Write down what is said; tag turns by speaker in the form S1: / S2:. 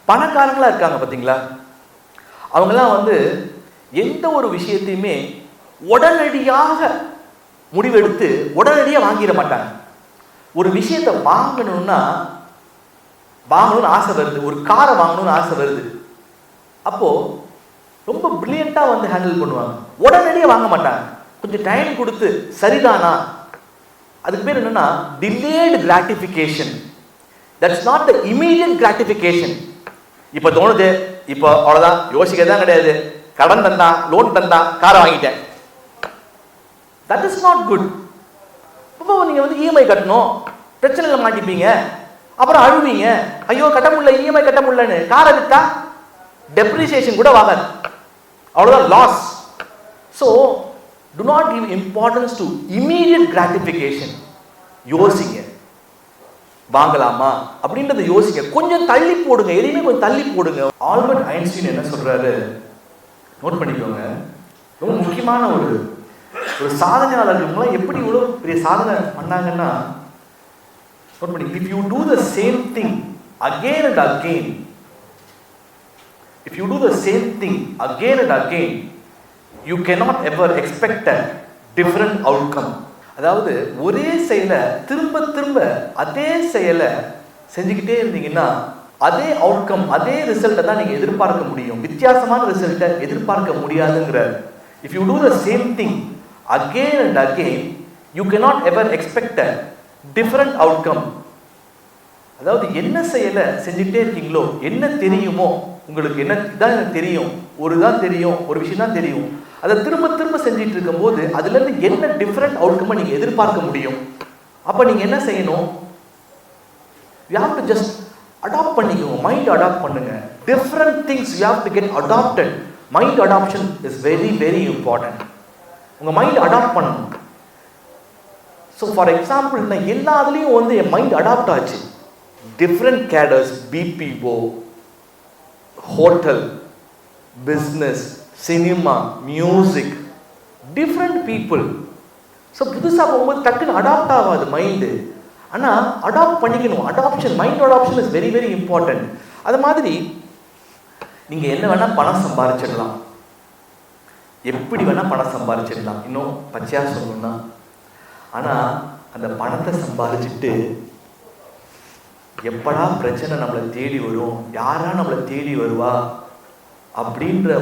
S1: பணக்காரங்களா இருக்காங்க பார்த்தீங்களா, அவங்கெல்லாம் வந்து எந்த ஒரு விஷயத்தையுமே உடனடியாக முடிவெடுத்து உடனடியாக வாங்கிட மாட்டாங்க. ஒரு விஷயத்தை வாங்கணும்னு ஆசை வருது, ஒரு காரை வாங்கணும்னு ஆசை வருது, அப்போ ரொம்ப பிரில்லியண்டா வந்து ஹேண்டில் பண்ணுவாங்க. உடனடியாக வாங்க மாட்டாங்க, கொஞ்சம் டைம் கொடுத்து சரிதானா. அதுக்கு பேர் என்னன்னா delayed gratification. That's not the immediate gratification. இப்போ தோணுது, இப்போ அவ்வளோதான், யோசிக்கதான் கிடையாது, கடன் தந்தா லோன் தந்தா காரை வாங்கிட்டேன். That is not good. இப்போ நீங்கள் வந்து இஎம்ஐ கட்டணும், பிரச்சனையில் மாட்டிப்பீங்க, அப்புறம் அழுவீங்க, ஐயோ கட்ட முடியல, இஎம்ஐ கட்ட முடியலன்னு. காரை விட்டா டெப்ரிசியேஷன் கூட வாங்காது, அவ்வளோதான் loss. So do not give importance to immediate gratification. யோசிங்க, வாங்கலாமா அப்படின்றத யோசிங்க, கொஞ்சம் தள்ளி போடுங்க, எதையுமே கொஞ்சம் தள்ளி போடுங்க. ஆல்பர்ட் ஐன்ஸ்டீன் என்ன சொல்றாரு, நோட் பண்ணிக்கோங்க. ரொம்ப முக்கியமான ஒரு சாதனையாளர்கள் எப்படி இவ்வளோ பெரிய சாதனை பண்ணாங்கன்னா, நோட் பண்ணி, if you do the same thing again and again, if you do the same thing again and again, you cannot ever expect a different outcome. அதாவது ஒரே செயலை திரும்ப திரும்ப அதே செயலை செஞ்சுக்கிட்டே இருந்தீங்கன்னா அதே அவுட்கம், அதே ரிசல்ட்டை தான் நீங்கள் எதிர்பார்க்க முடியும், வித்தியாசமான ரிசல்ட்டை எதிர்பார்க்க முடியாதுங்கிற. If you do the same thing again and again, you cannot ever expect a different outcome. அதாவது என்ன செயலை செஞ்சுக்கிட்டே இருக்கீங்களோ, என்ன தெரியுமோ உங்களுக்கு, என்ன இதான் எனக்கு தெரியும், ஒரு விஷயம் தான் தெரியும், அதை திரும்ப திரும்ப செஞ்சுட்டு இருக்கும்போது அதுலேருந்து என்ன டிஃப்ரெண்ட் அவுட்கம்மை நீங்கள் எதிர்பார்க்க முடியும். அப்போ நீங்கள் என்ன செய்யணும், you have to just adapt பண்ணிக்கோங்க, மைண்ட் அடாப்ட் பண்ணுங்க. Different things you have to get adapted. Mind adaption is very very important. உங்கள் மைண்ட் அடாப்ட் பண்ணணும். ஸோ ஃபார் எக்ஸாம்பிள், நான் எல்லா இதுலேயும் வந்து என் மைண்ட் அடாப்ட் ஆச்சு. Different cadres, BPO, hotel, business, cinema, music, different people. So புதுசாக போகும்போது டக்குன்னு அடாப்ட் ஆகாது மைண்டு. ஆனால் அடாப்ட் பண்ணிக்கணும். Adaption, mind adaption is very very important. அது மாதிரி நீங்கள் என்ன வேணால் பணம் சம்பாதிச்சிடலாம், எப்படி வேணால் பணம் சம்பாதிச்சிடலாம், இன்னும் பச்சையாக சொல்லணும்னா. ஆனால் அந்த பணத்தை சம்பாதிச்சுட்டு எப்படா பிரச்சனை நம்மளை தேடி வரும், யாரா நம்மளை தேடி வருவா அப்படின்ற